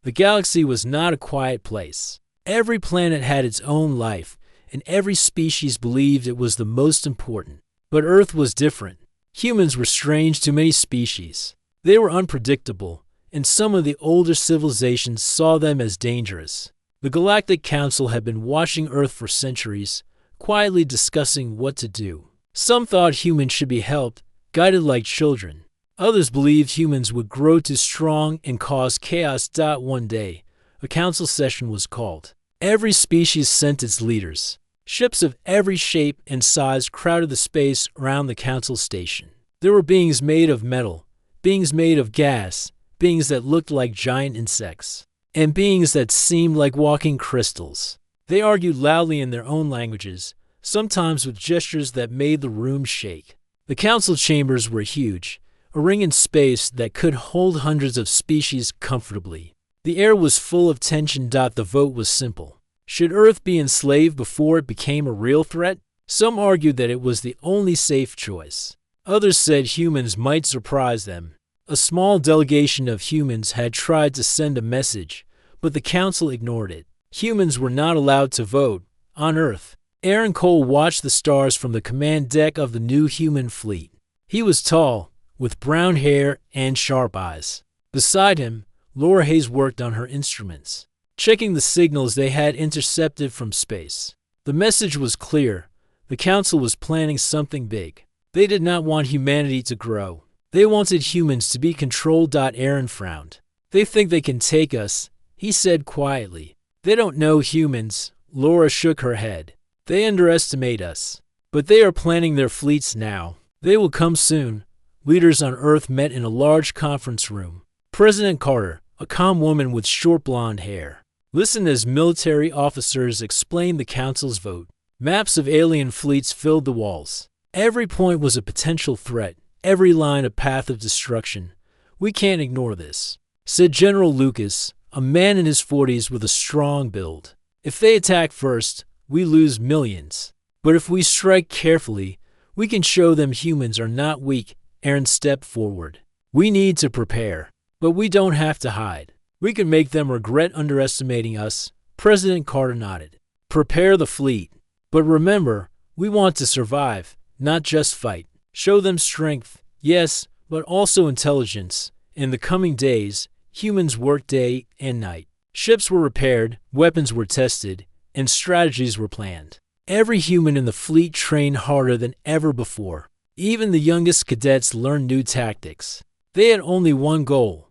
The galaxy was not a quiet place. Every planet had its own life, and every species believed it was the most important. But Earth was different. Humans were strange to many species. They were unpredictable, and some of the older civilizations saw them as dangerous. The Galactic Council had been watching Earth for centuries, quietly discussing what to do. Some thought humans should be helped, guided like children. Others believed humans would grow too strong and cause chaos. One day, a council session was called. Every species sent its leaders. Ships of every shape and size crowded the space around the council station. There were beings made of metal, beings made of gas, beings that looked like giant insects, and beings that seemed like walking crystals. They argued loudly in their own languages, sometimes with gestures that made the room shake. The council chambers were huge, a ring in space that could hold hundreds of species comfortably. The air was full of tension. The vote was simple. Should Earth be enslaved before it became a real threat? Some argued that it was the only safe choice. Others said humans might surprise them. A small delegation of humans had tried to send a message, but the council ignored it. Humans were not allowed to vote. On Earth, Aaron Cole watched the stars from the command deck of the new human fleet. He was tall, with brown hair and sharp eyes. Beside him, Laura Hayes worked on her instruments, checking the signals they had intercepted from space. The message was clear. The council was planning something big. They did not want humanity to grow. They wanted humans to be controlled. Aaron frowned. They think they can take us, he said quietly. They don't know humans. Laura shook her head. They underestimate us. But they are planning their fleets now. They will come soon. Leaders on Earth met in a large conference room. President Carter, a calm woman with short blonde hair, listened as military officers explained the council's vote. Maps of alien fleets filled the walls. Every point was a potential threat, every line a path of destruction. We can't ignore this, said General Lucas, a man in his 40s with a strong build. If they attack first, we lose millions. But if we strike carefully, we can show them humans are not weak. Aaron stepped forward. We need to prepare, but we don't have to hide. We can make them regret underestimating us. President Carter nodded. Prepare the fleet. But remember, we want to survive, not just fight. Show them strength, yes, but also intelligence. In the coming days, humans worked day and night. Ships were repaired, weapons were tested, and strategies were planned. Every human in the fleet trained harder than ever before. Even the youngest cadets learned new tactics. They had only one goal: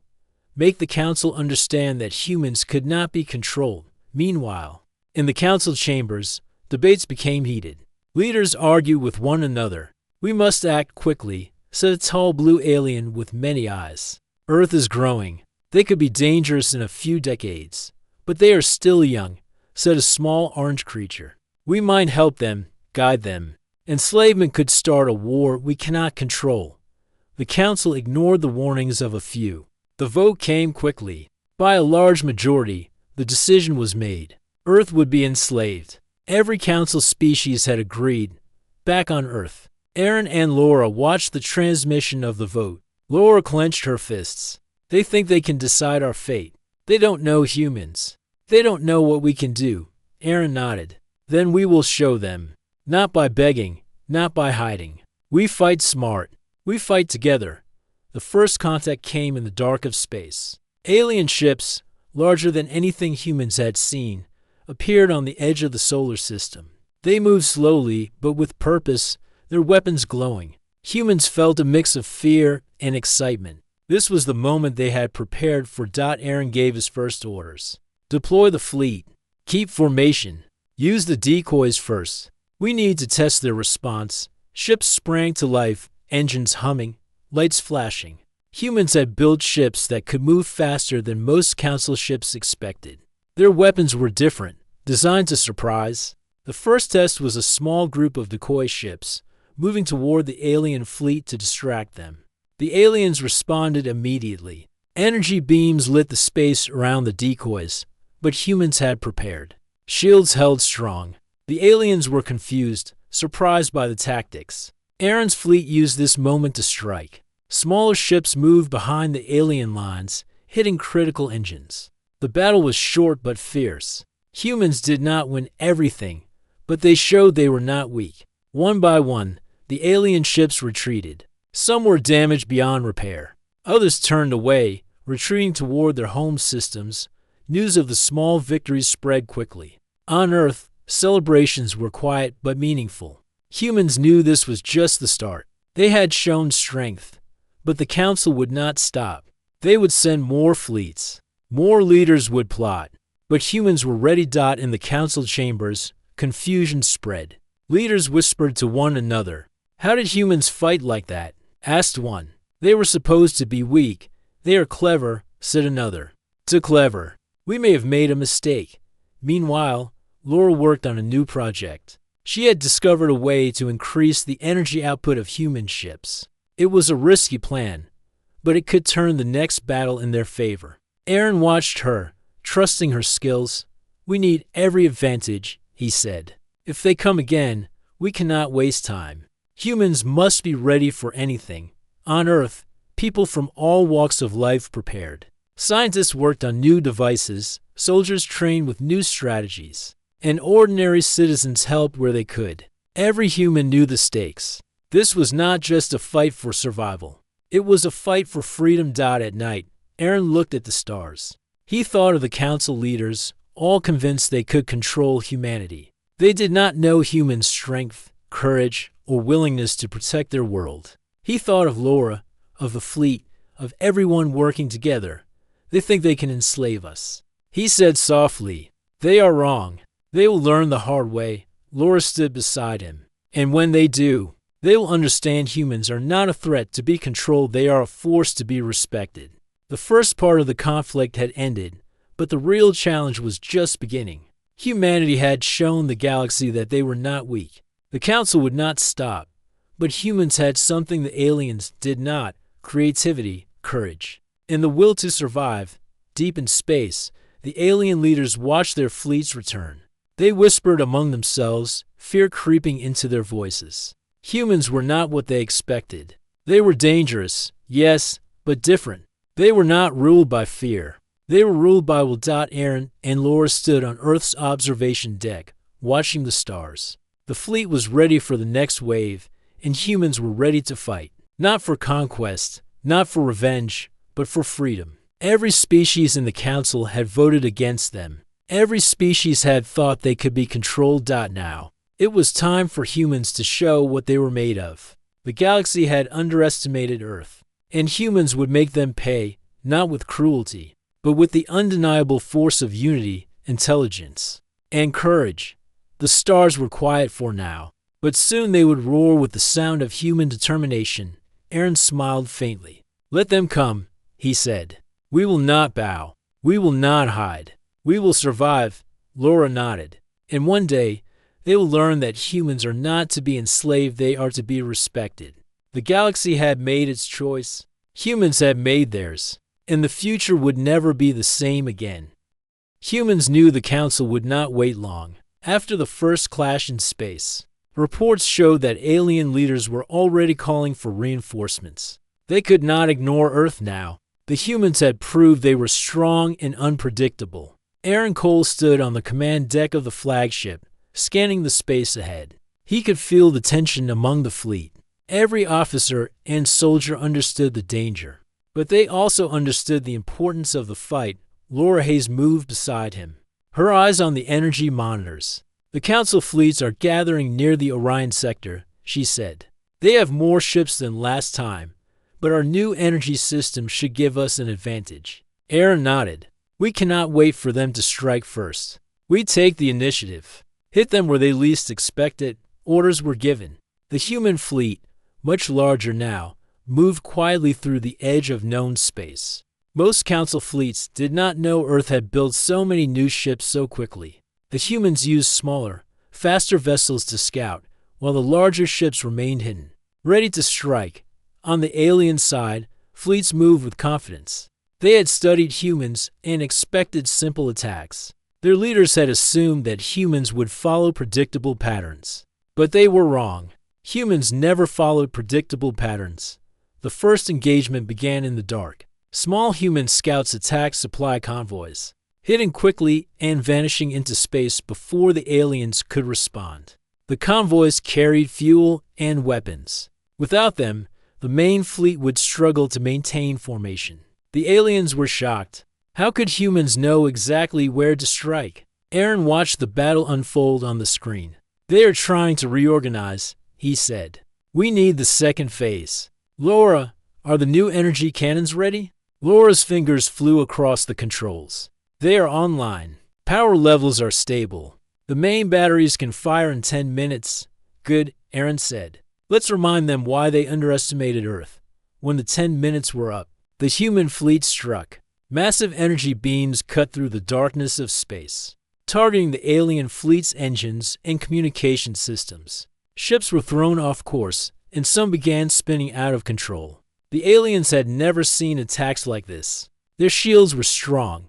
make the council understand that humans could not be controlled. Meanwhile, in the council chambers, debates became heated. Leaders argued with one another. We must act quickly, said a tall blue alien with many eyes. Earth is growing. They could be dangerous in a few decades. But they are still young, said a small orange creature. We might help them, guide them. Enslavement could start a war we cannot control. The council ignored the warnings of a few. The vote came quickly. By a large majority, the decision was made. Earth would be enslaved. Every council species had agreed. Back on Earth, Aaron and Laura watched the transmission of the vote. Laura clenched her fists. They think they can decide our fate. They don't know humans. They don't know what we can do. Aaron nodded. Then we will show them. Not by begging, not by hiding. We fight smart. We fight together. The first contact came in the dark of space. Alien ships, larger than anything humans had seen, appeared on the edge of the solar system. They moved slowly, but with purpose, their weapons glowing. Humans felt a mix of fear and excitement. This was the moment they had prepared for. Aaron gave his first orders. Deploy the fleet. Keep formation. Use the decoys first. We need to test their response. Ships sprang to life, engines humming, lights flashing. Humans had built ships that could move faster than most council ships expected. Their weapons were different, designed to surprise. The first test was a small group of decoy ships, moving toward the alien fleet to distract them. The aliens responded immediately. Energy beams lit the space around the decoys, but humans had prepared. Shields held strong. The aliens were confused, surprised by the tactics. Aaron's fleet used this moment to strike. Smaller ships moved behind the alien lines, hitting critical engines. The battle was short but fierce. Humans did not win everything, but they showed they were not weak. One by one, the alien ships retreated. Some were damaged beyond repair. Others turned away, retreating toward their home systems. News of the small victories spread quickly. On Earth, celebrations were quiet but meaningful. Humans knew this was just the start. They had shown strength, but the Council would not stop. They would send more fleets. More leaders would plot. But humans were ready. In the Council chambers, confusion spread. Leaders whispered to one another. "How did humans fight like that?" asked one. "They were supposed to be weak." "They are clever," said another. "Too clever. We may have made a mistake." Meanwhile, Laura worked on a new project. She had discovered a way to increase the energy output of human ships. It was a risky plan, but it could turn the next battle in their favor. Aaron watched her, trusting her skills. "We need every advantage," he said. "If they come again, we cannot waste time. Humans must be ready for anything." On Earth, people from all walks of life prepared. Scientists worked on new devices, soldiers trained with new strategies, and ordinary citizens helped where they could. Every human knew the stakes. This was not just a fight for survival. It was a fight for freedom. At night, Aaron looked at the stars. He thought of the Council leaders, all convinced they could control humanity. They did not know human strength, courage, or willingness to protect their world. He thought of Laura, of the fleet, of everyone working together. "They think they can enslave us," he said softly. "They are wrong. They will learn the hard way." Laura stood beside him. "And when they do, they will understand humans are not a threat to be controlled. They are a force to be respected." The first part of the conflict had ended, but the real challenge was just beginning. Humanity had shown the galaxy that they were not weak. The Council would not stop, but humans had something the aliens did not: creativity, courage, and the will to survive. Deep in space, the alien leaders watched their fleets return. They whispered among themselves, fear creeping into their voices. Humans were not what they expected. They were dangerous, yes, but different. They were not ruled by fear. They were ruled by will. Aaron and Laura stood on Earth's observation deck, watching the stars. The fleet was ready for the next wave, and humans were ready to fight. Not for conquest, not for revenge, but for freedom. Every species in the Council had voted against them. Every species had thought they could be controlled. Now, it was time for humans to show what they were made of. The galaxy had underestimated Earth, and humans would make them pay, not with cruelty, but with the undeniable force of unity, intelligence, and courage. The stars were quiet for now, but soon they would roar with the sound of human determination. Aaron smiled faintly. "Let them come," he said. "We will not bow. We will not hide. We will survive." Laura nodded. "And one day, they will learn that humans are not to be enslaved, they are to be respected." The galaxy had made its choice. Humans had made theirs, and the future would never be the same again. Humans knew the Council would not wait long. After the first clash in space, reports showed that alien leaders were already calling for reinforcements. They could not ignore Earth now. The humans had proved they were strong and unpredictable. Aaron Cole stood on the command deck of the flagship, scanning the space ahead. He could feel the tension among the fleet. Every officer and soldier understood the danger, but they also understood the importance of the fight. Laura Hayes moved beside him, her eyes on the energy monitors. "The Council fleets are gathering near the Orion sector," she said. "They have more ships than last time, but our new energy system should give us an advantage." Aaron nodded. "We cannot wait for them to strike first. We take the initiative. Hit them where they least expect it." Orders were given. The human fleet, much larger now, moved quietly through the edge of known space. Most Council fleets did not know Earth had built so many new ships so quickly. The humans used smaller, faster vessels to scout, while the larger ships remained hidden, ready to strike. On the alien side, fleets moved with confidence. They had studied humans and expected simple attacks. Their leaders had assumed that humans would follow predictable patterns. But they were wrong. Humans never followed predictable patterns. The first engagement began in the dark. Small human scouts attacked supply convoys. hitting quickly and vanishing into space before the aliens could respond. The convoys carried fuel and weapons. Without them, the main fleet would struggle to maintain formation. The aliens were shocked. How could humans know exactly where to strike? Aaron watched the battle unfold on the screen. "They are trying to reorganize," he said. "We need the second phase. Laura, are the new energy cannons ready?" Laura's fingers flew across the controls. "They are online. Power levels are stable. The main batteries can fire in 10 minutes. Good," Aaron said. "Let's remind them why they underestimated Earth." When the 10 minutes were up, the human fleet struck. Massive energy beams cut through the darkness of space, targeting the alien fleet's engines and communication systems. Ships were thrown off course, and some began spinning out of control. The aliens had never seen attacks like this. Their shields were strong,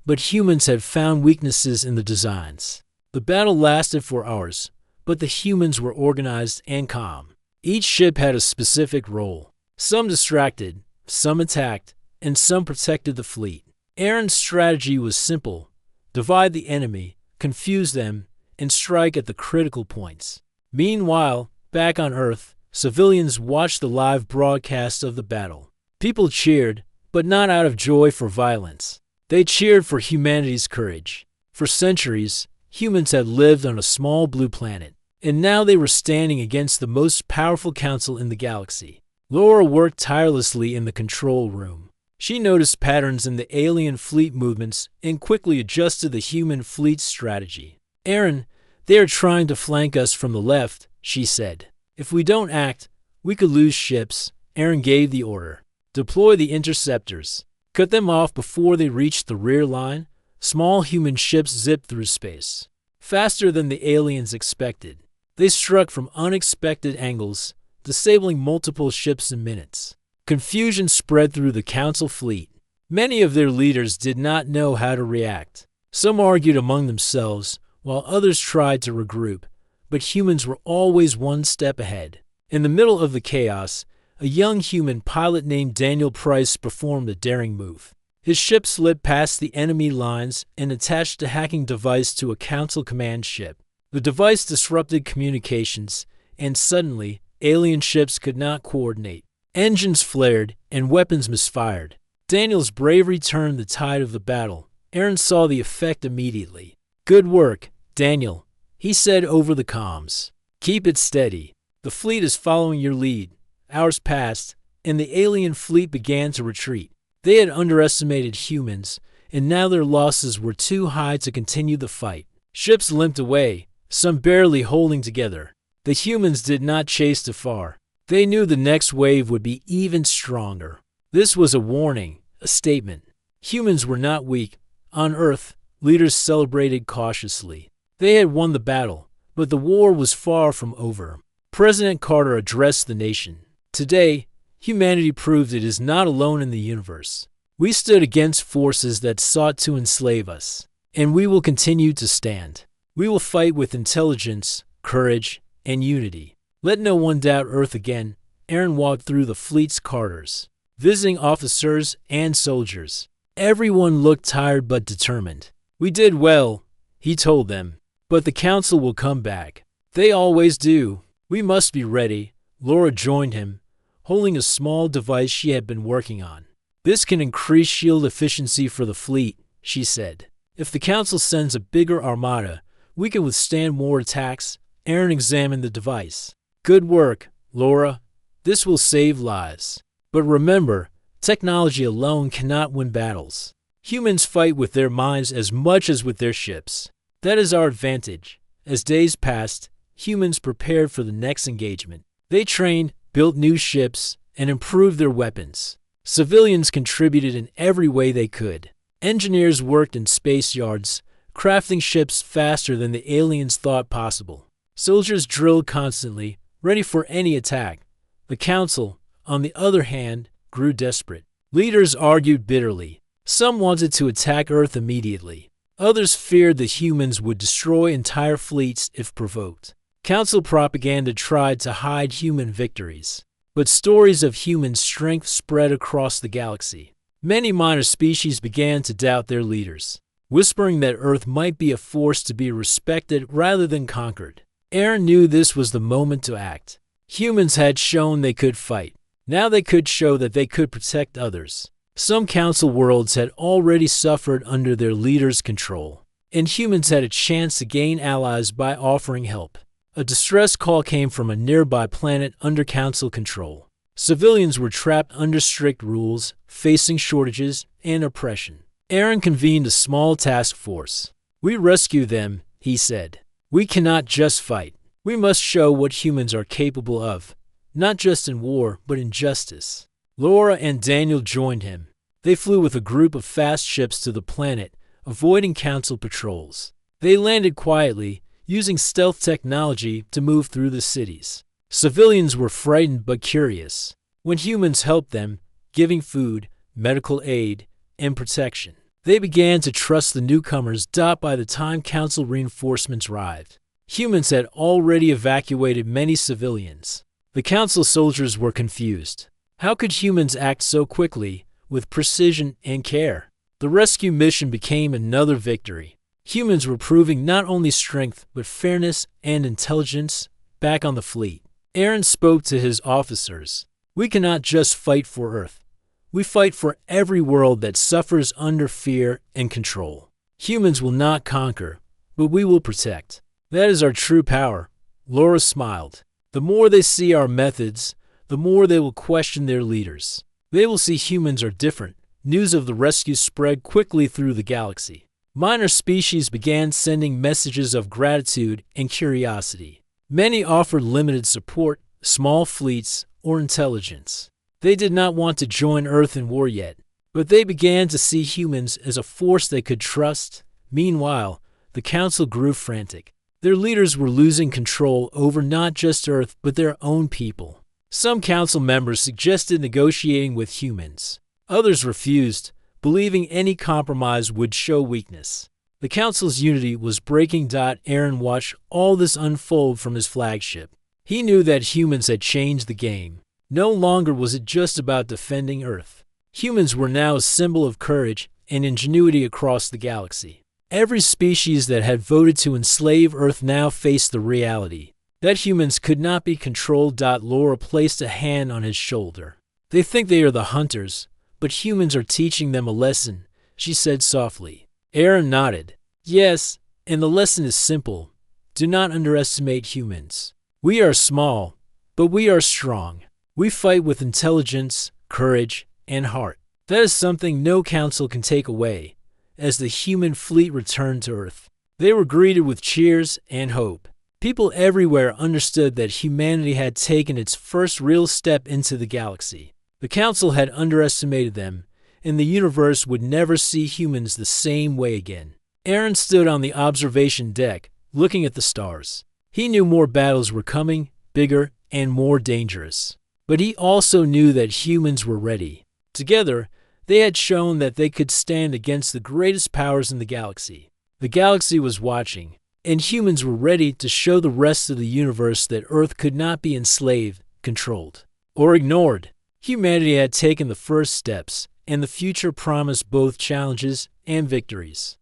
but humans had found weaknesses in the designs. The battle lasted for hours, but the humans were organized and calm. Each ship had a specific role. Some distracted, some attacked, and some protected the fleet. Aaron's strategy was simple: divide the enemy, confuse them, and strike at the critical points. Meanwhile, back on Earth, civilians watched the live broadcast of the battle. People cheered, but not out of joy for violence. They cheered for humanity's courage. For centuries, humans had lived on a small blue planet, and now they were standing against the most powerful council in the galaxy. Laura worked tirelessly in the control room. She noticed patterns in the alien fleet movements and quickly adjusted the human fleet's strategy. "Aaron, they are trying to flank us from the left," she said. "If we don't act, we could lose ships." Aaron gave the order. "Deploy the interceptors. Cut them off before they reach the rear line." Small human ships zipped through space, faster than the aliens expected. They struck from unexpected angles, disabling multiple ships in minutes. Confusion spread through the council fleet. Many of their leaders did not know how to react. Some argued among themselves, while others tried to regroup, but humans were always one step ahead. In the middle of the chaos, a young human pilot named Daniel Price performed a daring move. His ship slid past the enemy lines and attached a hacking device to a council command ship. The device disrupted communications, and suddenly, alien ships could not coordinate. Engines flared, and weapons misfired. Daniel's bravery turned the tide of the battle. Aaron saw the effect immediately. "Good work, Daniel," he said over the comms. "Keep it steady. The fleet is following your lead." Hours passed, and the alien fleet began to retreat. They had underestimated humans, and now their losses were too high to continue the fight. Ships limped away, some barely holding together. The humans did not chase too far. They knew the next wave would be even stronger. This was a warning, a statement. Humans were not weak. On Earth, leaders celebrated cautiously. They had won the battle, but the war was far from over. President Carter addressed the nation. "Today, humanity proved it is not alone in the universe. We stood against forces that sought to enslave us, and we will continue to stand. We will fight with intelligence, courage, and unity. Let no one doubt Earth again." Aaron walked through the fleet's corridors, visiting officers and soldiers. Everyone looked tired but determined. "We did well," he told them, "but the council will come back. They always do. We must be ready." Laura joined him, holding a small device she had been working on. "This can increase shield efficiency for the fleet," she said. "If the council sends a bigger armada, we can withstand more attacks." Aaron examined the device. "Good work, Laura. This will save lives. But remember, technology alone cannot win battles. Humans fight with their minds as much as with their ships. That is our advantage." As days passed, humans prepared for the next engagement. They trained, built new ships, and improved their weapons. Civilians contributed in every way they could. Engineers worked in space yards, crafting ships faster than the aliens thought possible. Soldiers drilled constantly, ready for any attack. The council, on the other hand, grew desperate. Leaders argued bitterly. Some wanted to attack Earth immediately. Others feared that humans would destroy entire fleets if provoked. Council propaganda tried to hide human victories, but stories of human strength spread across the galaxy. Many minor species began to doubt their leaders. whispering that Earth might be a force to be respected rather than conquered. Aaron knew this was the moment to act. Humans had shown they could fight. Now they could show that they could protect others. Some council worlds had already suffered under their leaders' control, and humans had a chance to gain allies by offering help. A distress call came from a nearby planet under council control. Civilians were trapped under strict rules, facing shortages and oppression. Aaron convened a small task force. "We rescue them," he said. "We cannot just fight. We must show what humans are capable of, not just in war, but in justice." Laura and Daniel joined him. They flew with a group of fast ships to the planet, avoiding council patrols. They landed quietly, using stealth technology to move through the cities. Civilians were frightened but curious. When humans helped them, giving food, medical aid, and protection, they began to trust the newcomers. By the time council reinforcements arrived, humans had already evacuated many civilians. The council soldiers were confused. How could humans act so quickly, with precision and care? The rescue mission became another victory. Humans were proving not only strength, but fairness and intelligence back on the fleet. Aaron spoke to his officers. "We cannot just fight for Earth. We fight for every world that suffers under fear and control. Humans will not conquer, but we will protect. That is our true power." Laura smiled. "The more they see our methods, the more they will question their leaders. They will see humans are different." News of the rescue spread quickly through the galaxy. Minor species began sending messages of gratitude and curiosity. Many offered limited support, small fleets, or intelligence. They did not want to join Earth in war yet, but they began to see humans as a force they could trust. Meanwhile, the council grew frantic. Their leaders were losing control over not just Earth, but their own people. Some council members suggested negotiating with humans. Others refused, believing any compromise would show weakness. The council's unity was breaking. Aaron watched all this unfold from his flagship. He knew that humans had changed the game. No longer was it just about defending Earth. Humans were now a symbol of courage and ingenuity across the galaxy. Every species that had voted to enslave Earth now faced the reality that humans could not be controlled. Laura placed a hand on his shoulder. "They think they are the hunters, but humans are teaching them a lesson," she said softly. Aaron nodded. "Yes, and the lesson is simple. Do not underestimate humans. We are small, but we are strong. We fight with intelligence, courage, and heart. That is something no council can take away." As the human fleet returned to Earth, they were greeted with cheers and hope. People everywhere understood that humanity had taken its first real step into the galaxy. The council had underestimated them, and the universe would never see humans the same way again. Aaron stood on the observation deck, looking at the stars. He knew more battles were coming, bigger and more dangerous. But he also knew that humans were ready. Together, they had shown that they could stand against the greatest powers in the galaxy. The galaxy was watching, and humans were ready to show the rest of the universe that Earth could not be enslaved, controlled, or ignored. Humanity had taken the first steps, and the future promised both challenges and victories.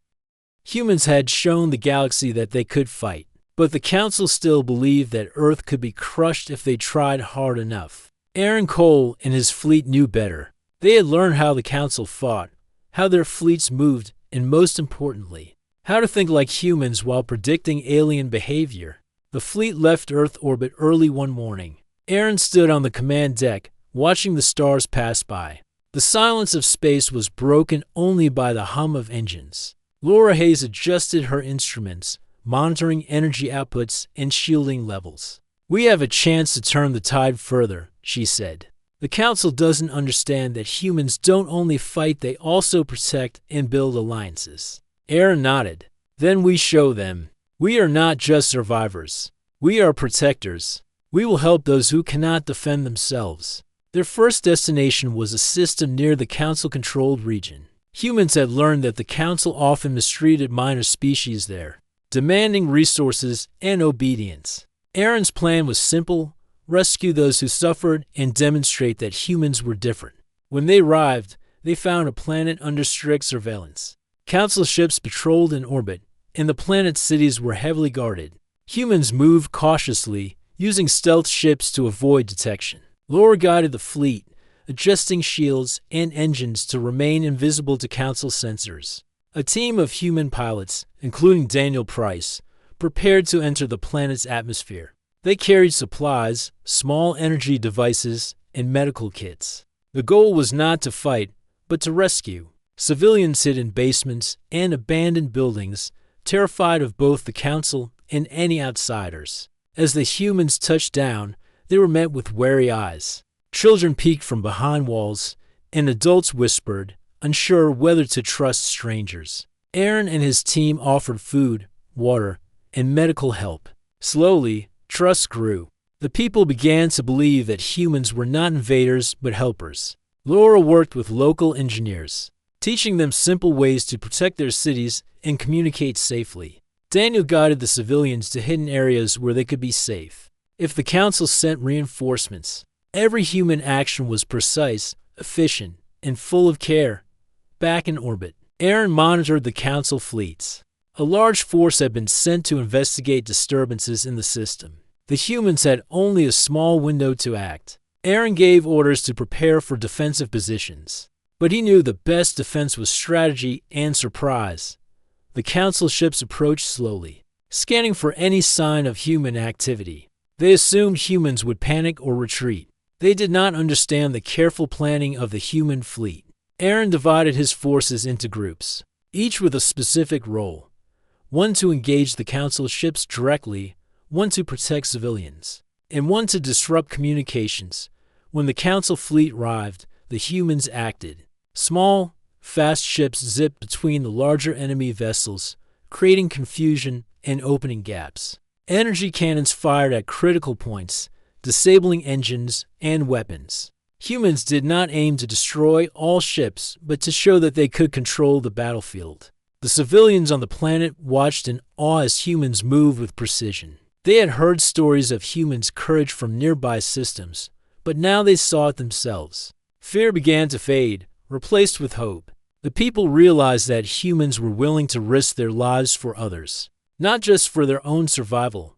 Humans had shown the galaxy that they could fight, but the council still believed that Earth could be crushed if they tried hard enough. Aaron Cole and his fleet knew better. They had learned how the council fought, how their fleets moved, and most importantly, how to think like humans while predicting alien behavior. The fleet left Earth orbit early one morning. Aaron stood on the command deck, watching the stars pass by. The silence of space was broken only by the hum of engines. Laura Hayes adjusted her instruments, monitoring energy outputs and shielding levels. "We have a chance to turn the tide further," she said. "The council doesn't understand that humans don't only fight, they also protect and build alliances." Aaron nodded. "Then we show them. We are not just survivors. We are protectors. We will help those who cannot defend themselves." Their first destination was a system near the council-controlled region. Humans had learned that the council often mistreated minor species there, demanding resources and obedience. Aaron's plan was simple: rescue those who suffered and demonstrate that humans were different. When they arrived, they found a planet under strict surveillance. Council ships patrolled in orbit, and the planet's cities were heavily guarded. Humans moved cautiously, using stealth ships to avoid detection. Laura guided the fleet, adjusting shields and engines to remain invisible to Council sensors. A team of human pilots, including Daniel Price, prepared to enter the planet's atmosphere. They carried supplies, small energy devices, and medical kits. The goal was not to fight, but to rescue. Civilians hid in basements and abandoned buildings, terrified of both the Council and any outsiders. As the humans touched down, they were met with wary eyes. Children peeked from behind walls, and adults whispered, unsure whether to trust strangers. Aaron and his team offered food, water, and medical help. Slowly, trust grew. The people began to believe that humans were not invaders but helpers. Laura worked with local engineers, teaching them simple ways to protect their cities and communicate safely. Daniel guided the civilians to hidden areas where they could be safe. If the Council sent reinforcements, every human action was precise, efficient, and full of care. Back in orbit, Aaron monitored the Council fleets. A large force had been sent to investigate disturbances in the system. The humans had only a small window to act. Aaron gave orders to prepare for defensive positions. But he knew the best defense was strategy and surprise. The Council ships approached slowly, scanning for any sign of human activity. They assumed humans would panic or retreat. They did not understand the careful planning of the human fleet. Aaron divided his forces into groups, each with a specific role. One to engage the Council ships directly, one to protect civilians, and one to disrupt communications. When the Council fleet arrived, the humans acted. Small, fast ships zipped between the larger enemy vessels, creating confusion and opening gaps. Energy cannons fired at critical points, disabling engines and weapons. Humans did not aim to destroy all ships, but to show that they could control the battlefield. The civilians on the planet watched in awe as humans moved with precision. They had heard stories of humans' courage from nearby systems, but now they saw it themselves. Fear began to fade, replaced with hope. The people realized that humans were willing to risk their lives for others, not just for their own survival.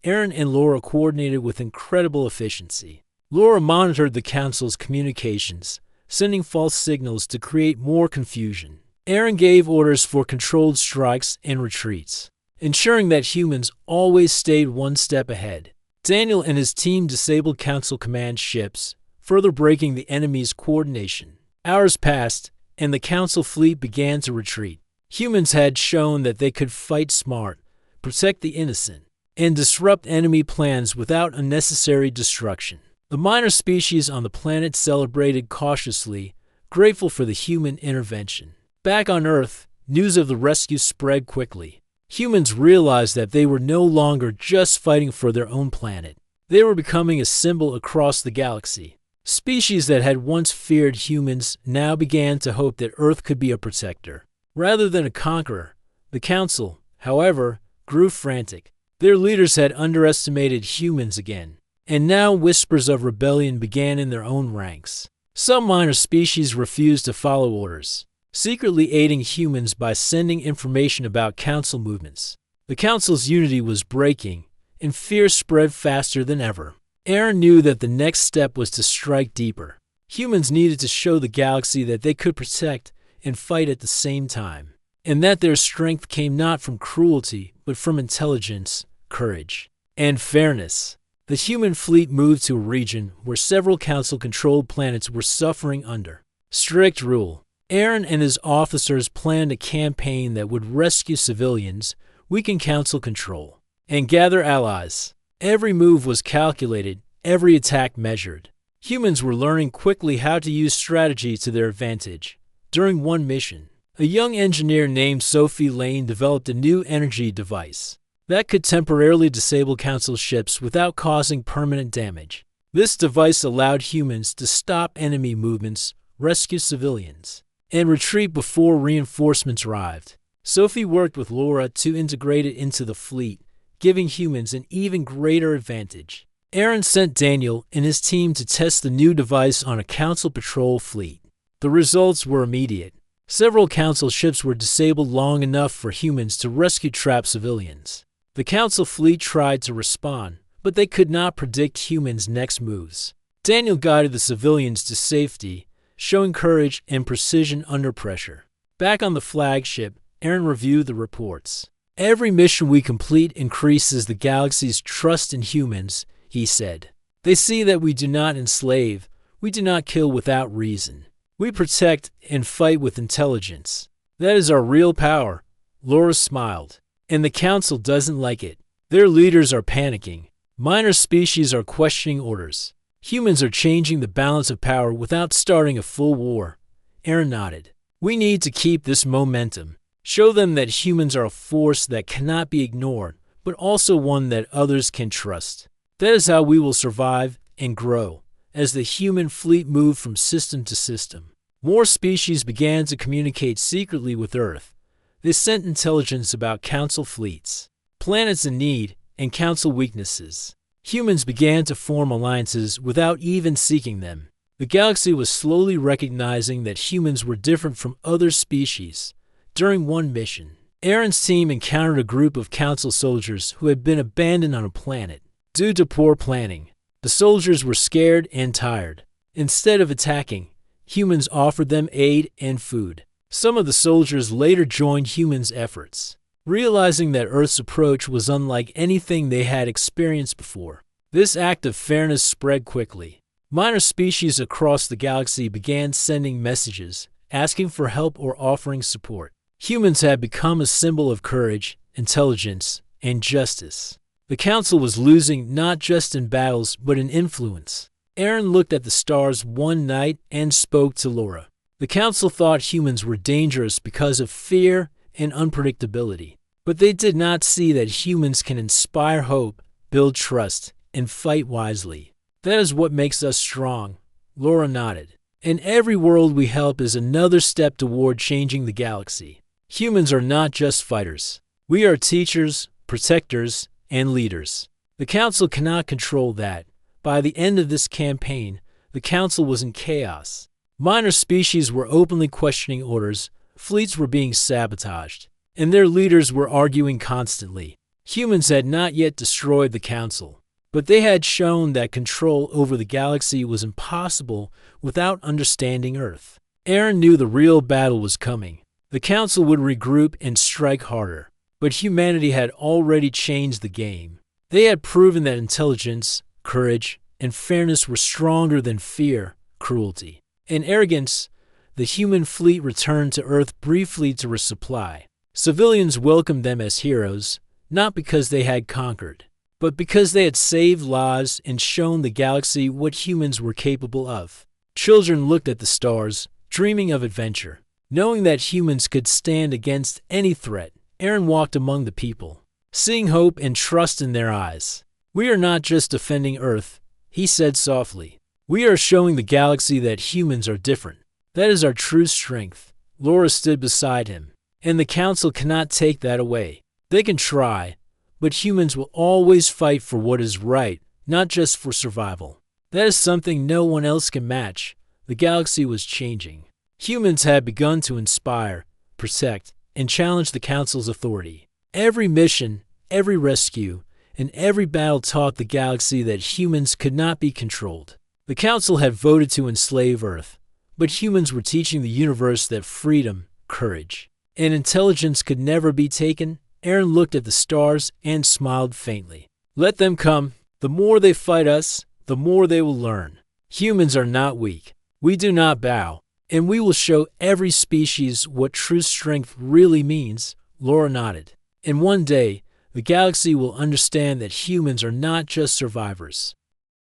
Aaron and Laura coordinated with incredible efficiency. Laura monitored the Council's communications, sending false signals to create more confusion. Aaron gave orders for controlled strikes and retreats, ensuring that humans always stayed one step ahead. Daniel and his team disabled Council command ships, further breaking the enemy's coordination. Hours passed, and the Council fleet began to retreat. Humans had shown that they could fight smart, protect the innocent, and disrupt enemy plans without unnecessary destruction. The minor species on the planet celebrated cautiously, grateful for the human intervention. Back on Earth, news of the rescue spread quickly. Humans realized that they were no longer just fighting for their own planet. They were becoming a symbol across the galaxy. Species that had once feared humans now began to hope that Earth could be a protector, rather than a conqueror. The Council, however, grew frantic. Their leaders had underestimated humans again, and now whispers of rebellion began in their own ranks. Some minor species refused to follow orders, secretly aiding humans by sending information about Council movements. The Council's unity was breaking, and fear spread faster than ever. Aaron knew that the next step was to strike deeper. Humans needed to show the galaxy that they could protect and fight at the same time, and that their strength came not from cruelty, but from intelligence, courage, and fairness. The human fleet moved to a region where several Council-controlled planets were suffering under strict rule. Aaron and his officers planned a campaign that would rescue civilians, weaken Council control, and gather allies. Every move was calculated, every attack measured. Humans were learning quickly how to use strategy to their advantage. During one mission, a young engineer named Sophie Lane developed a new energy device that could temporarily disable Council ships without causing permanent damage. This device allowed humans to stop enemy movements, rescue civilians, and retreat before reinforcements arrived. Sophie worked with Laura to integrate it into the fleet, giving humans an even greater advantage. Aaron sent Daniel and his team to test the new device on a Council patrol fleet. The results were immediate. Several Council ships were disabled long enough for humans to rescue trapped civilians. The Council fleet tried to respond, but they could not predict humans' next moves. Daniel guided the civilians to safety, showing courage and precision under pressure. Back on the flagship, Aaron reviewed the reports. "Every mission we complete increases the galaxy's trust in humans," he said. "They see that we do not enslave, we do not kill without reason. We protect and fight with intelligence. That is our real power." Laura smiled. "And the Council doesn't like it. Their leaders are panicking. Minor species are questioning orders. Humans are changing the balance of power without starting a full war." Aaron nodded. "We need to keep this momentum. Show them that humans are a force that cannot be ignored, but also one that others can trust. That is how we will survive and grow." As the human fleet moved from system to system, more species began to communicate secretly with Earth. They sent intelligence about Council fleets, planets in need, and Council weaknesses. Humans began to form alliances without even seeking them. The galaxy was slowly recognizing that humans were different from other species. During one mission, Aaron's team encountered a group of Council soldiers who had been abandoned on a planet due to poor planning. The soldiers were scared and tired. Instead of attacking, humans offered them aid and food. Some of the soldiers later joined humans' efforts, realizing that Earth's approach was unlike anything they had experienced before. This act of fairness spread quickly. Minor species across the galaxy began sending messages, asking for help or offering support. Humans had become a symbol of courage, intelligence, and justice. The Council was losing not just in battles, but in influence. Aaron looked at the stars one night and spoke to Laura. The Council thought humans were dangerous because of fear and unpredictability, but they did not see that humans can inspire hope, build trust, and fight wisely. "That is what makes us strong," Laura nodded. "And every world we help is another step toward changing the galaxy. Humans are not just fighters. We are teachers, protectors, and leaders. The Council cannot control that. By the end of this campaign, the Council was in chaos. Minor species were openly questioning orders, fleets were being sabotaged, and their leaders were arguing constantly. Humans had not yet destroyed the Council, but they had shown that control over the galaxy was impossible without understanding Earth. Aaron knew the real battle was coming. The Council would regroup and strike harder. But humanity had already changed the game. They had proven that intelligence, courage, and fairness were stronger than fear, cruelty, and arrogance. The human fleet returned to Earth briefly to resupply. Civilians welcomed them as heroes, not because they had conquered, but because they had saved lives and shown the galaxy what humans were capable of. Children looked at the stars, dreaming of adventure, knowing that humans could stand against any threat. Aaron walked among the people, seeing hope and trust in their eyes. "We are not just defending Earth," he said softly. "We are showing the galaxy that humans are different. That is our true strength." Laura stood beside him, and the Council cannot take that away. They can try, but humans will always fight for what is right, not just for survival. That is something no one else can match. The galaxy was changing. Humans had begun to inspire, protect, and challenge the Council's authority. Every mission, every rescue, and every battle taught the galaxy that humans could not be controlled. The Council had voted to enslave Earth, but humans were teaching the universe that freedom, courage, and intelligence could never be taken. Aaron looked at the stars and smiled faintly. "Let them come. The more they fight us, the more they will learn. Humans are not weak. We do not bow. And we will show every species what true strength really means." Laura nodded. "And one day, the galaxy will understand that humans are not just survivors.